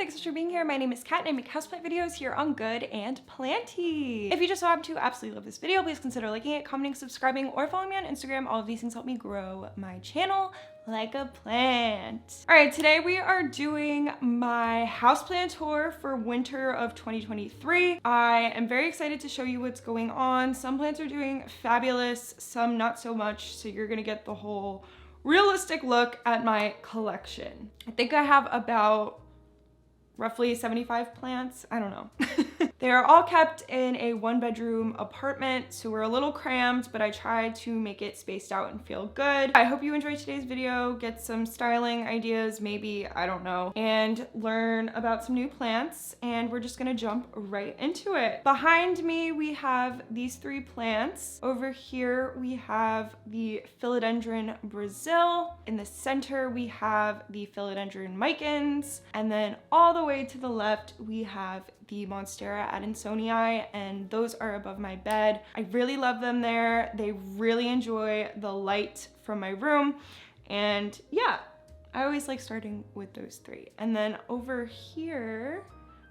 thanks for being here. My name is Kat and I make houseplant videos here on Good and Planty. If you just so happen to absolutely love this video, please consider liking it, commenting, subscribing, or following me on Instagram. All of these things help me grow my channel like a plant. All right, today we are doing my houseplant tour for winter of 2023. I am very excited to show you what's going on. Some plants are doing fabulous, some not so much, so you're gonna get the whole realistic look at my collection. I think I have about roughly 75 plants. I don't know. They are all kept in a 1-bedroom apartment, so we're a little crammed, but I tried to make it spaced out and feel good. I hope you enjoyed today's video, get some styling ideas, maybe, I don't know, and learn about some new plants, and we're just gonna jump right into it. Behind me, we have these 3 plants. Over here, we have the philodendron Brasil. In the center, we have the philodendron micans, and then all the way to the left, we have the monstera adansonii, and those are above my bed. I really love them there. They really enjoy the light from my room, and yeah, I always like starting with those 3. And then over here,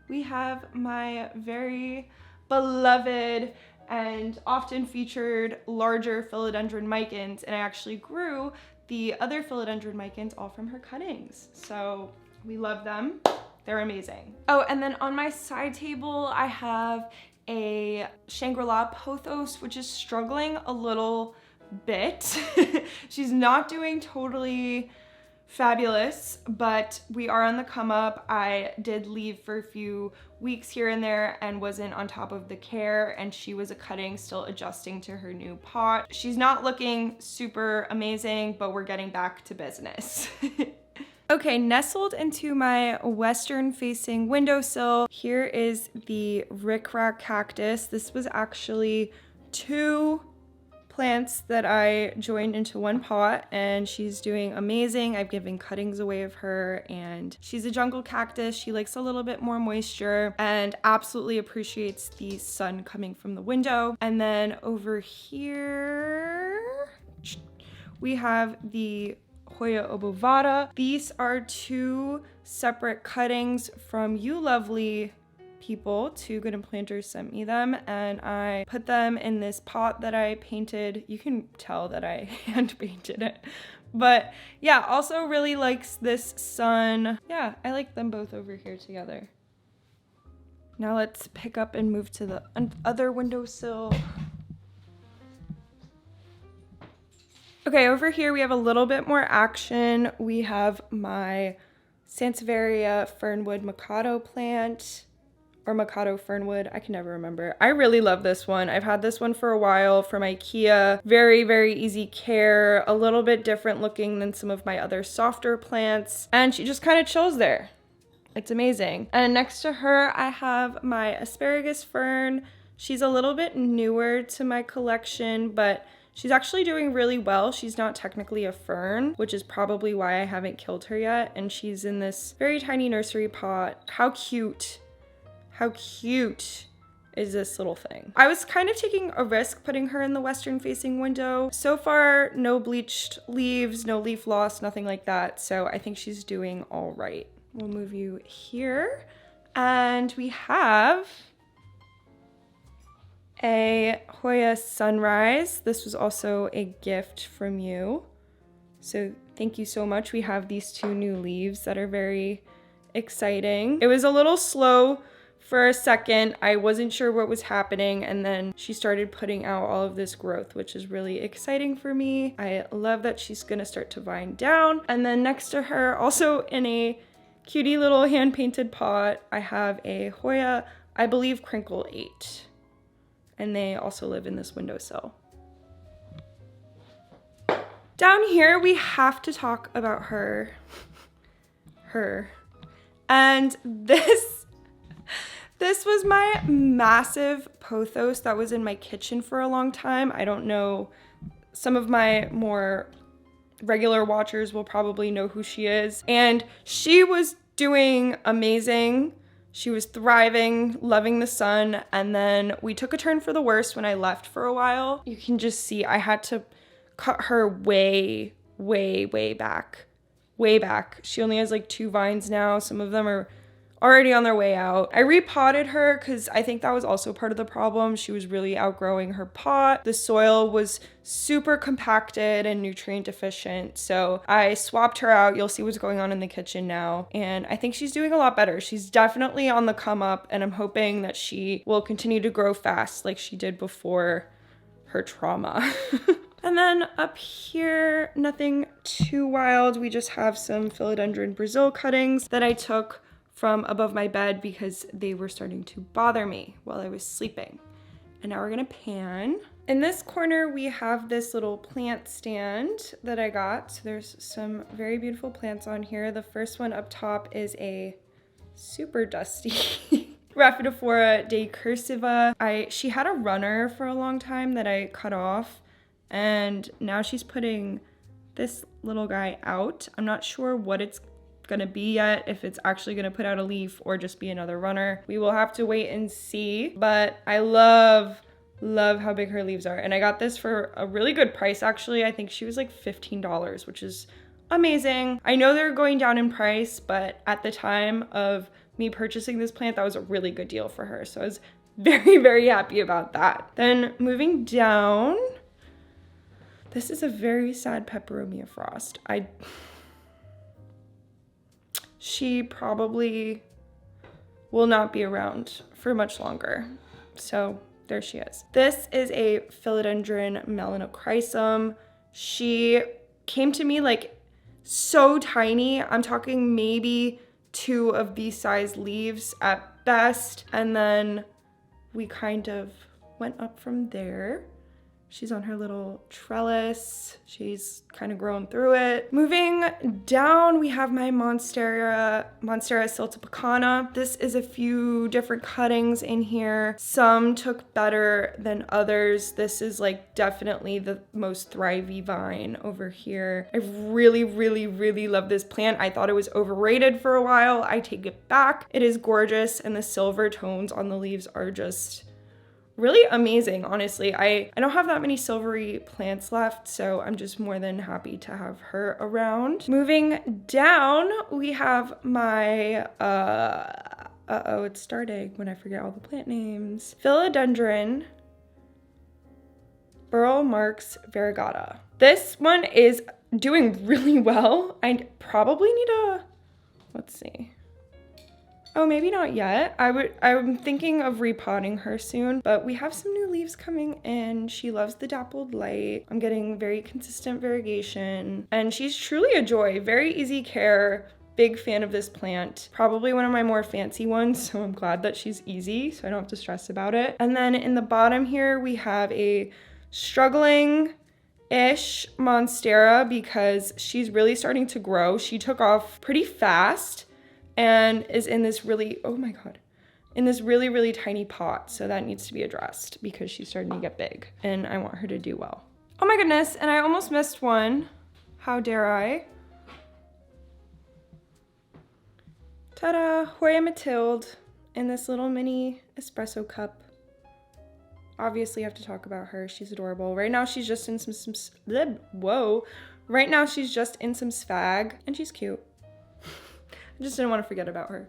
we have my very beloved and often featured larger philodendron micans, and I actually grew the other philodendron micans all from her cuttings. So we love them. They're amazing. Oh, and then on my side table, I have a shangri pothos, which is struggling a little bit. She's not doing totally fabulous, but we are on the come up. I did leave for a few weeks here and there and wasn't on top of the care, and she was a cutting, still adjusting to her new pot. She's not looking super amazing, but we're getting back to business. Okay, nestled into my western facing windowsill, here is the rickrack cactus. This was actually 2 plants that I joined into 1 pot, and she's doing amazing. I've given cuttings away of her, and she's a jungle cactus. She likes a little bit more moisture and absolutely appreciates the sun coming from the window. And then over here, we have the Hoya obovata. These are 2 separate cuttings from you lovely people. 2 Good and Planters sent me them, and I put them in this pot that I painted. You can tell that I hand painted it, but yeah, also really likes this sun. Yeah, I like them both over here together. Now let's pick up and move to the other windowsill. Okay, over here we have a little bit more action. We have my sansevieria fernwood mikado plant, or mikado fernwood, I can never remember. I really love this one. I've had this one for a while from IKEA. Very, very easy care, a little bit different looking than some of my other softer plants, and she just kind of chills there. It's amazing. And next to her, I have my asparagus fern. She's a little bit newer to my collection, but she's actually doing really well. She's not technically a fern, which is probably why I haven't killed her yet. And she's in this very tiny nursery pot. How cute is this little thing? I was kind of taking a risk putting her in the western facing window. So far, no bleached leaves, no leaf loss, nothing like that. So I think she's doing all right. We'll move you here. And we have a Hoya sunrise. This was also a gift from you, so thank you so much. We have these 2 new leaves that are very exciting. It was a little slow for a second. I wasn't sure what was happening, and then she started putting out all of this growth, which is really exciting for me. I love that she's gonna start to vine down. And then next to her, also in a cutie little hand-painted pot, I have a Hoya, I believe Crinkle 8. And they also live in this windowsill. Down here, we have to talk about her. And this was my massive pothos that was in my kitchen for a long time. I don't know, some of my more regular watchers will probably know who she is. And she was doing amazing. She was thriving, loving the sun, and then we took a turn for the worse when I left for a while. You can just see I had to cut her way back. She only has like 2 vines now. Some of them are already on their way out. I repotted her because I think that was also part of the problem. She was really outgrowing her pot. The soil was super compacted and nutrient deficient. So I swapped her out. You'll see what's going on in the kitchen now. And I think she's doing a lot better. She's definitely on the come up, and I'm hoping that she will continue to grow fast like she did before her trauma. And then up here, nothing too wild. We just have some philodendron Brazil cuttings that I took from above my bed because they were starting to bother me while I was sleeping. And now we're gonna pan. In this corner, we have this little plant stand that I got. So there's some very beautiful plants on here. The first one up top is a super dusty Rhaphidophora decursiva. She had a runner for a long time that I cut off, and now she's putting this little guy out. I'm not sure what it's gonna be yet, if it's actually gonna put out a leaf or just be another runner. We will have to wait and see, but I love how big her leaves are. And I got this for a really good price, actually. I think she was like $15, which is amazing. I know they're going down in price, but at the time of me purchasing this plant, that was a really good deal for her. So I was very, very happy about that. Then moving down, this is a very sad peperomia frost. She probably will not be around for much longer. So there she is. This is a philodendron melanochrysum. She came to me like so tiny. I'm talking maybe 2 of these size leaves at best. And then we kind of went up from there. She's on her little trellis. She's kind of grown through it. Moving down, we have my monstera siltepecana. This is a few different cuttings in here. Some took better than others. This is like definitely the most thrivey vine over here. I really, really, really love this plant. I thought it was overrated for a while. I take it back. It is gorgeous, and the silver tones on the leaves are just really amazing, honestly. I don't have that many silvery plants left, so I'm just more than happy to have her around. Moving down, we have my, it's starting when I forget all the plant names. Philodendron burle marx variegata. This one is doing really well. I probably need let's see. Oh, maybe not yet. I'm thinking of repotting her soon, but we have some new leaves coming in. She loves the dappled light. I'm getting very consistent variegation, and she's truly a joy. Very easy care. Big fan of this plant. Probably one of my more fancy ones, so I'm glad that she's easy, so I don't have to stress about it. And then in the bottom here, we have a struggling-ish monstera because she's really starting to grow. She took off pretty fast and is in this really, oh my God, in this really, really tiny pot. So that needs to be addressed because she's starting to get big and I want her to do well. Oh my goodness, and I almost missed one. How dare I? Ta-da, Hoya Mathilde in this little mini espresso cup. Obviously have to talk about her. She's adorable. Right now she's just in Right now she's just in some sphagnum and she's cute. I just didn't want to forget about her.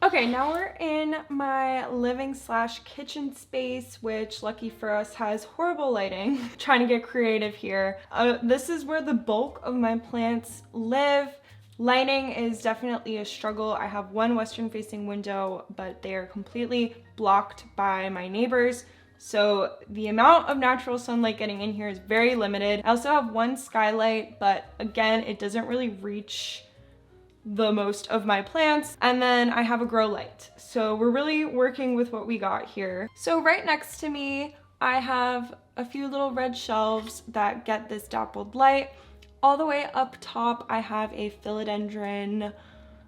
Okay, now we're in my living/kitchen space, which lucky for us has horrible lighting. Trying to get creative here. This is where the bulk of my plants live. Lighting is definitely a struggle. I have one western facing window, but they are completely blocked by my neighbors. So the amount of natural sunlight getting in here is very limited. I also have one skylight, but again, it doesn't really reach the most of my plants. And then I have a grow light. So we're really working with what we got here. So right next to me, I have a few little red shelves that get this dappled light. All the way up top, I have a philodendron.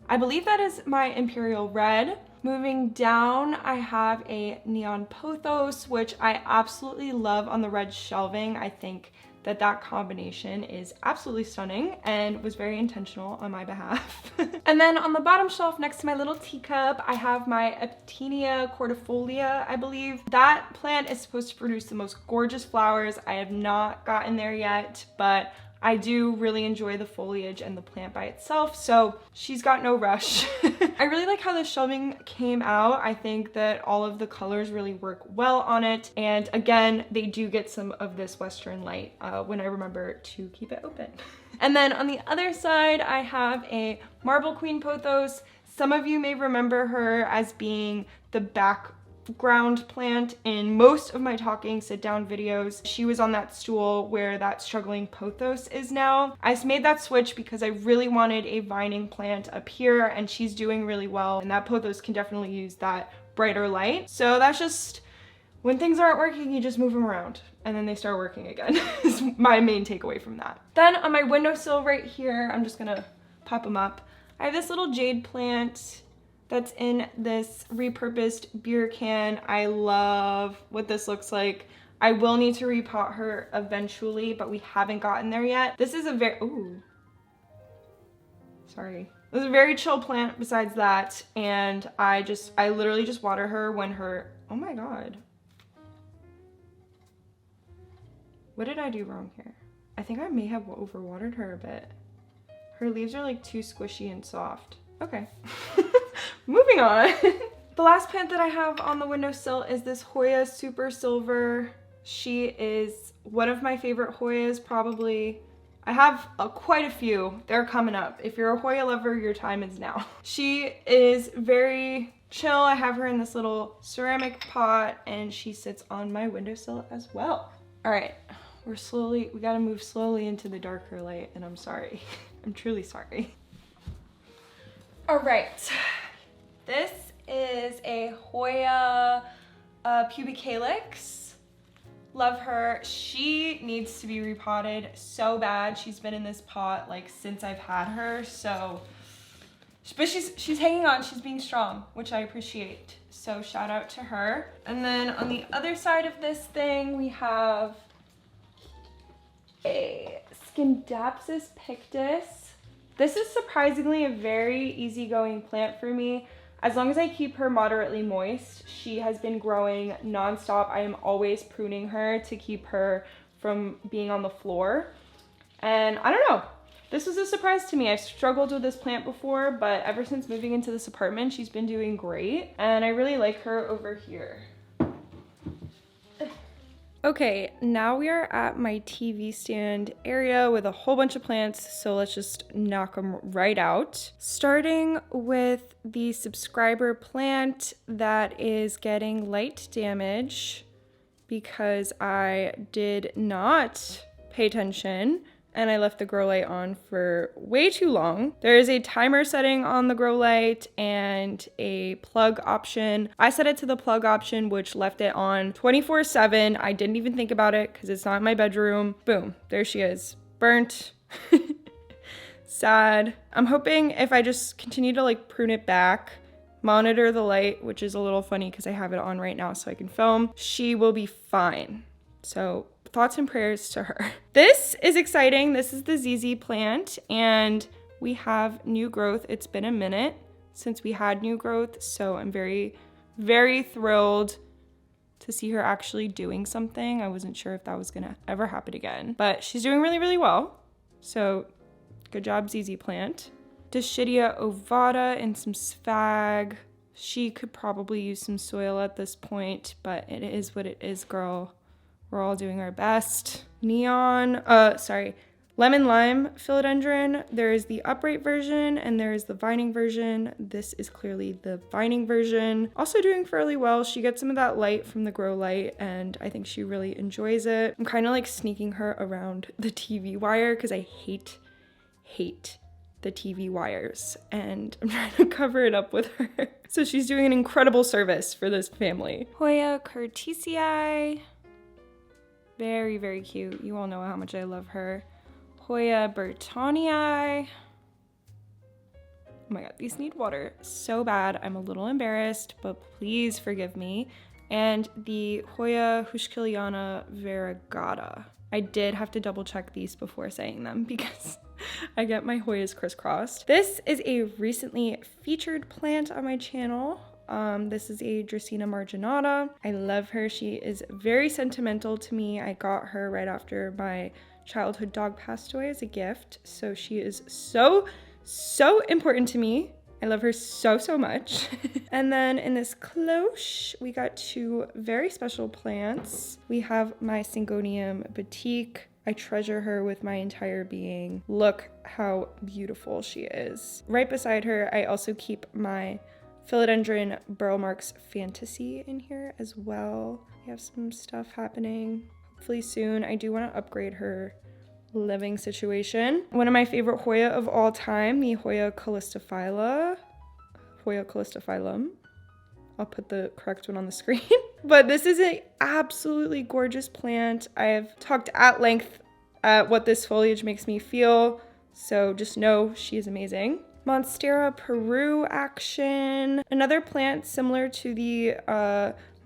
I believe that is my imperial red. Moving down, I have a neon pothos, which I absolutely love on the red shelving. I think that that combination is absolutely stunning and was very intentional on my behalf. And then on the bottom shelf next to my little teacup, I have my aptenia cordifolia, I believe. That plant is supposed to produce the most gorgeous flowers. I have not gotten there yet, but I do really enjoy the foliage and the plant by itself, so she's got no rush. I really like how the shelving came out. I think that all of the colors really work well on it. And again, they do get some of this Western light when I remember to keep it open. And then on the other side, I have a Marble Queen pothos. Some of you may remember her as being the background plant in most of my talking sit down videos. She was on that stool where that struggling pothos is now. I made that switch because I really wanted a vining plant up here, and she's doing really well, and that pothos can definitely use that brighter light. So that's just, when things aren't working, you just move them around and then they start working again. Is my main takeaway from that. Then on my windowsill right here, I'm just gonna pop them up. I have this little jade plant that's in this repurposed beer can. I love what this looks like. I will need to repot her eventually, but we haven't gotten there yet. This is a very, ooh, sorry. This is a very chill plant besides that. And I literally just water her when her, oh my God. What did I do wrong here? I think I may have overwatered her a bit. Her leaves are like too squishy and soft. Okay, moving on. The last plant that I have on the windowsill is this Hoya Super Silver. She is one of my favorite Hoyas, probably. I have quite a few. They're coming up. If you're a Hoya lover, your time is now. She is very chill. I have her in this little ceramic pot, and she sits on my windowsill as well. All right, we gotta move slowly into the darker light, and I'm sorry. I'm truly sorry. All right, this is a Hoya pubicalyx. Love her. She needs to be repotted so bad. She's been in this pot like since I've had her, so, but she's hanging on, she's being strong, which I appreciate. So shout out to her. And then on the other side of this thing, we have a Scindapsus pictus. This is surprisingly a very easygoing plant for me. As long as I keep her moderately moist, she has been growing nonstop. I am always pruning her to keep her from being on the floor. And I don't know, this was a surprise to me. I've struggled with this plant before, but ever since moving into this apartment, she's been doing great. And I really like her over here. Okay, now we are at my TV stand area with a whole bunch of plants, so let's just knock them right out. Starting with the subscriber plant that is getting light damage because I did not pay attention and I left the grow light on for way too long. There is a timer setting on the grow light and a plug option. I set it to the plug option, which left it on 24/7. I didn't even think about it because it's not in my bedroom. Boom, there she is, burnt. Sad. I'm hoping if I just continue to like prune it back, monitor the light, which is a little funny because I have it on right now so I can film, she will be fine. So thoughts and prayers to her. This is exciting. This is the ZZ plant and we have new growth. It's been a minute since we had new growth, so I'm very, very thrilled to see her actually doing something. I wasn't sure if that was gonna ever happen again, but she's doing really, really well. So good job, ZZ plant. Dischidia ovata and some sphagnum. She could probably use some soil at this point, but it is what it is, girl. We're all doing our best. Lemon lime philodendron. There is the upright version and there is the vining version. This is clearly the vining version. Also doing fairly well. She gets some of that light from the grow light and I think she really enjoys it. I'm kind of like sneaking her around the TV wire because I hate the TV wires and I'm trying to cover it up with her. So she's doing an incredible service for this family. Hoya curtisii. Very, very cute. You all know how much I love her. Hoya burtonnii. Oh my God, these need water so bad. I'm a little embarrassed, but please forgive me. And the Hoya huskilliana variegata. I did have to double check these before saying them because I get my Hoyas crisscrossed. This is a recently featured plant on my channel. This is a Dracaena marginata. I love her. She is very sentimental to me. I got her right after my childhood dog passed away as a gift. So she is so important to me. I love her so much. And then in this cloche, we got two very special plants. We have my syngonium batik. I treasure her with my entire being. Look how beautiful she is. Right beside her, I also keep my philodendron burle Marx fantasy in here as well. We have some stuff happening. Hopefully soon. I do want to upgrade her living situation. One of my favorite hoya of all time, the hoya callistophylla. Hoya callistophyllum. I'll put the correct one on the screen. But this is an absolutely gorgeous plant. I've talked at length at what this foliage makes me feel, so just know she is amazing. Monstera Peru action. Another plant similar to the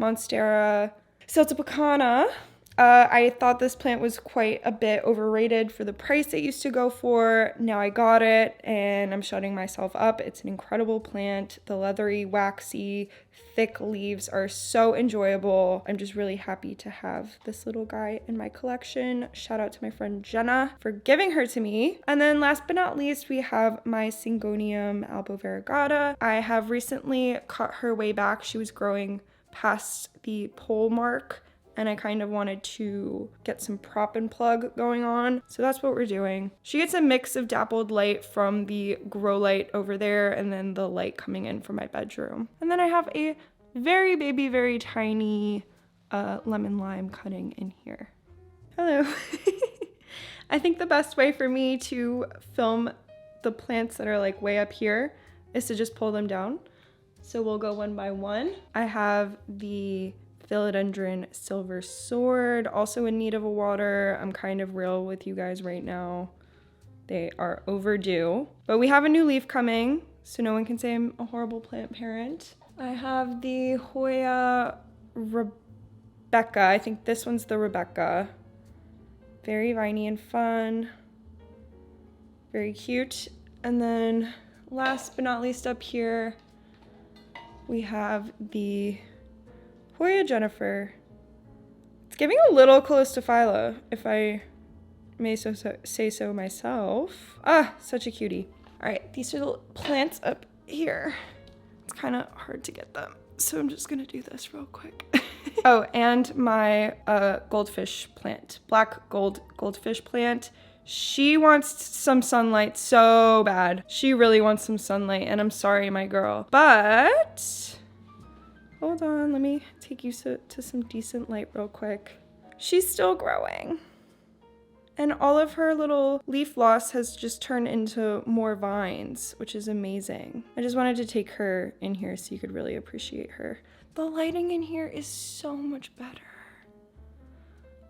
monstera siltepecana. I thought this plant was quite a bit overrated for the price it used to go for. Now I got it and I'm shutting myself up. It's an incredible plant. The leathery, waxy, thick leaves are so enjoyable. I'm just really happy to have this little guy in my collection. Shout out to my friend Jenna for giving her to me. And then last but not least, we have my syngonium variegata. I have recently cut her way back. She was growing past the pole mark, and I kind of wanted to get some prop and plug going on. So that's what we're doing. She gets a mix of dappled light from the grow light over there and then the light coming in from my bedroom. And then I have a very baby, very tiny lemon lime cutting in here. Hello. I think the best way for me to film the plants that are like way up here is to just pull them down. So we'll go one by one. I have the philodendron silver sword, also in need of a water. I'm kind of real with you guys right now. They are overdue. But we have a new leaf coming, so no one can say I'm a horrible plant parent. I have the Hoya Rebecca. I think this one's the Rebecca. Very viney and fun. Very cute. And then last but not least up here, we have the Hoya Jennifer. It's giving a little callistophylla, if I may say so myself. Ah, such a cutie. All right, these are the plants up here. It's kind of hard to get them, so I'm just gonna do this real quick. Oh, and my goldfish plant, black goldfish plant. She wants some sunlight so bad. She really wants some sunlight, and I'm sorry, my girl. But hold on, let me take you to some decent light real quick. She's still growing. And all of her little leaf loss has just turned into more vines, which is amazing. I just wanted to take her in here so you could really appreciate her. The lighting in here is so much better.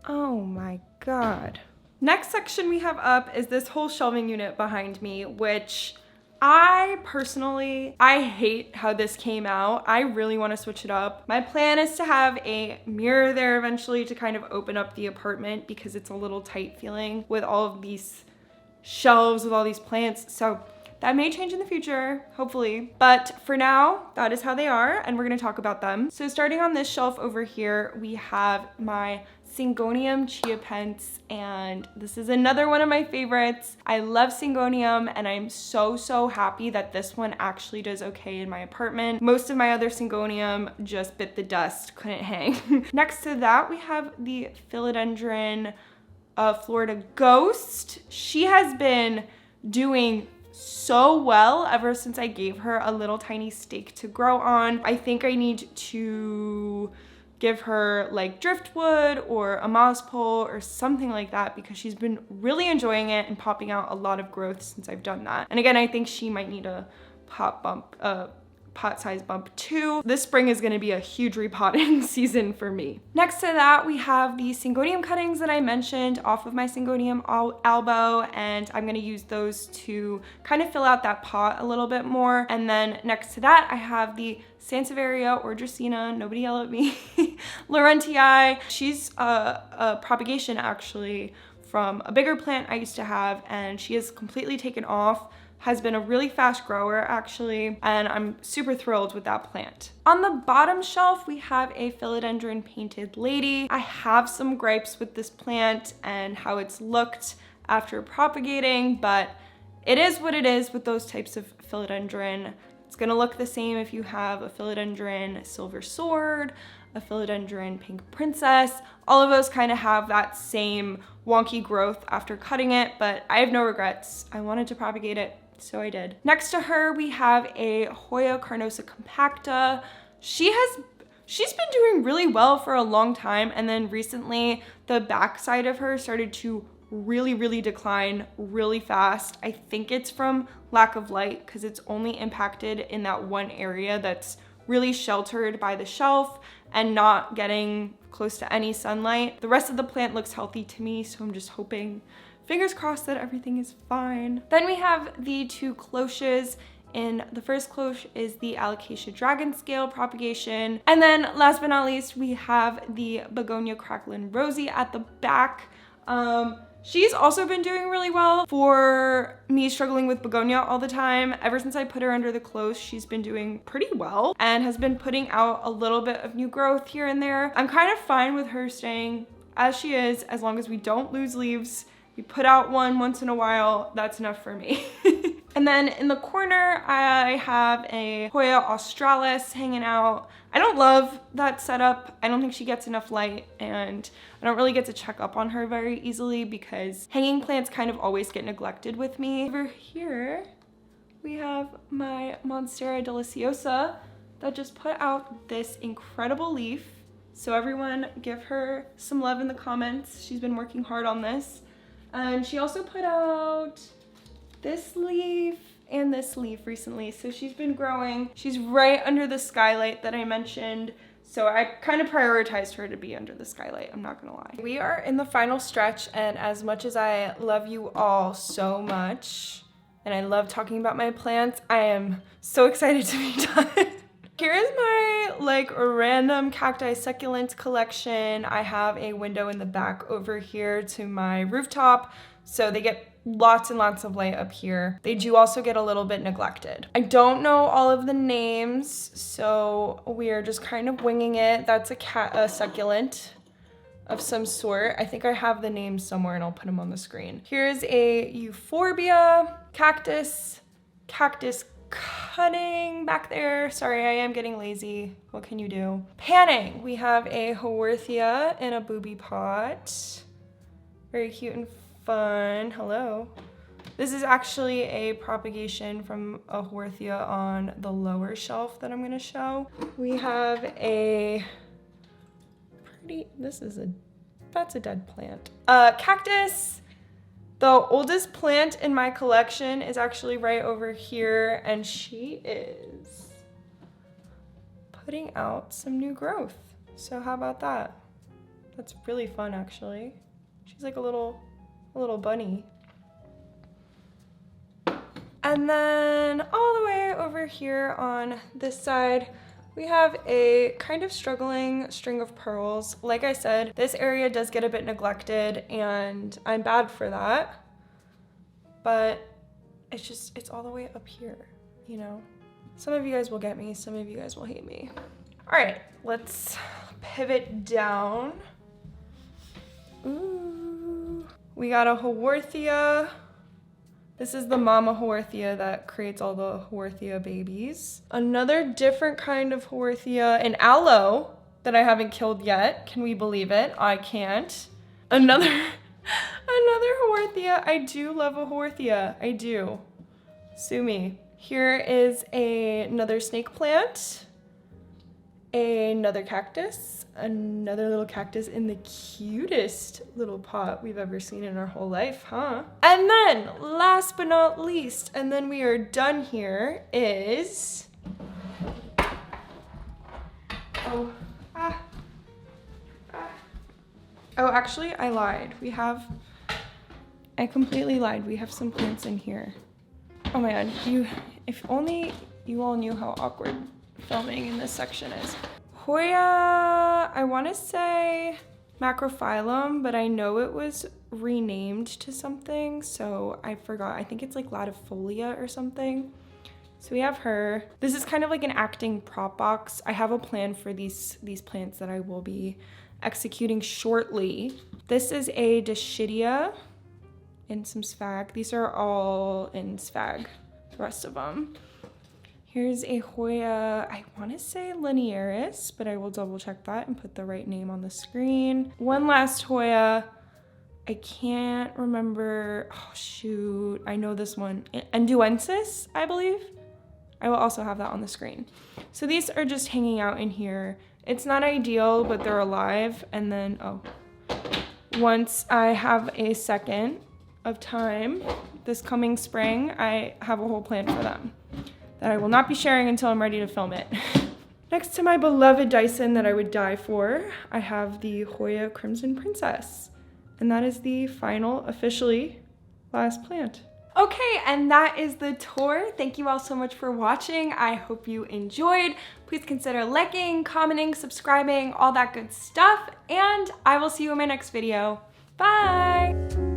Oh my God. Next section we have up is this whole shelving unit behind me, which I hate how this came out. I really want to switch it up. My plan is to have a mirror there eventually to kind of open up the apartment because it's a little tight feeling with all of these shelves with all these plants. So that may change in the future, hopefully. But for now, that is how they are, and we're gonna talk about them. So starting on this shelf over here, we have my syngonium chiapense, and this is another one of my favorites. I love syngonium, and I'm so happy that this one actually does okay in my apartment. Most of my other syngonium just bit the dust, couldn't hang. Next to that, we have the philodendron Florida Ghost. She has been doing so well ever since I gave her a little tiny stake to grow on. I think I need to give her like driftwood or a moss pole or something like that because she's been really enjoying it and popping out a lot of growth since I've done that. And again, I think she might need a pot size bump too. This spring is gonna be a huge repotting season for me. Next to that, we have the syngonium cuttings that I mentioned off of my syngonium elbow, and I'm gonna use those to kind of fill out that pot a little bit more. And then next to that, I have the sansevieria or dracaena, nobody yell at me, Laurentii. She's a propagation actually from a bigger plant I used to have, and she has completely taken off. has been a really fast grower actually, and I'm super thrilled with that plant. On the bottom shelf, we have a philodendron painted lady. I have some gripes with this plant and how it's looked after propagating, but it is what it is with those types of philodendron. It's gonna look the same if you have a philodendron silver sword, a philodendron pink princess. All of those kind of have that same wonky growth after cutting it, but I have no regrets. I wanted to propagate it, so I did. Next to her, we have a Hoya carnosa compacta. She's been doing really well for a long time, and then recently the back side of her started to really decline really fast. I think it's from lack of light because it's only impacted in that one area that's really sheltered by the shelf and not getting close to any sunlight. The rest of the plant looks healthy to me, so I'm just hoping, fingers crossed, that everything is fine. Then we have the two cloches. In the first cloche is the alocasia dragon scale propagation. And then last but not least, we have the begonia cracklin rosie at the back. She's also been doing really well. For me struggling with begonia all the time, ever since I put her under the cloche, she's been doing pretty well and has been putting out a little bit of new growth here and there. I'm kind of fine with her staying as she is, as long as we don't lose leaves. We put out one once in a while, that's enough for me. And then in the corner, I have a Hoya australis hanging out. I don't love that setup. I don't think she gets enough light, and I don't really get to check up on her very easily because hanging plants kind of always get neglected with me. Over here, we have my monstera deliciosa that just put out this incredible leaf. So everyone give her some love in the comments. She's been working hard on this. And she also put out this leaf and this leaf recently, so she's been growing. She's right under the skylight that I mentioned, so I kind of prioritized her to be under the skylight, I'm not gonna lie. We are in the final stretch, and as much as I love you all so much, and I love talking about my plants, I am so excited to be done. Here is my random cacti succulent collection. I have a window in the back over here to my rooftop, so they get lots and lots of light up here. They do also get a little bit neglected. I don't know all of the names, so we are just kind of winging it. That's a succulent of some sort. I think I have the names somewhere and I'll put them on the screen. Here's a euphorbia, cactus cutting back there. Sorry, I am getting lazy. What can you do? Panning. We have a haworthia in a booby pot. Very cute and fun. Hello. This is actually a propagation from a haworthia on the lower shelf that I'm going to show. We have a pretty, that's a dead plant. Cactus. The oldest plant in my collection is actually right over here, and she is putting out some new growth. So how about that? That's really fun, actually. She's like a little bunny. And then all the way over here on this side, we have a kind of struggling string of pearls. Like I said, this area does get a bit neglected, and I'm bad for that. But it's all the way up here, you know? Some of you guys will get me, some of you guys will hate me. All right, let's pivot down. Ooh. We got a haworthia. This is the mama haworthia that creates all the haworthia babies. Another different kind of haworthia, an aloe that I haven't killed yet. Can we believe it? I can't. Another haworthia. I do love a haworthia. I do. Sue me. Here is another snake plant. Another cactus. Another little cactus in the cutest little pot we've ever seen in our whole life, huh? And then, last but not least, and then we are done here, is... Oh, actually, I lied. I completely lied. We have some plants in here. Oh my god, if only you all knew how awkward filming in this section is. Hoya, I want to say macrophyllum, but I know it was renamed to something, so I forgot. I think it's like latifolia or something. So we have her. This is kind of like an acting prop box. I have a plan for these plants that I will be executing shortly. This is a Dischidia and some sphagnum. These are all in sphagnum, the rest of them. Here's a Hoya, I want to say linearis, but I will double check that and put the right name on the screen. One last Hoya. I can't remember. Oh, shoot. I know this one. Enduensis, I believe. I will also have that on the screen. So these are just hanging out in here. It's not ideal, but they're alive. And then, once I have a second of time this coming spring, I have a whole plan for them that I will not be sharing until I'm ready to film it. Next to my beloved Dyson that I would die for, I have the Hoya Crimson Princess. And that is the final, officially, last plant. Okay, and that is the tour. Thank you all so much for watching. I hope you enjoyed. Please consider liking, commenting, subscribing, all that good stuff. And I will see you in my next video. Bye!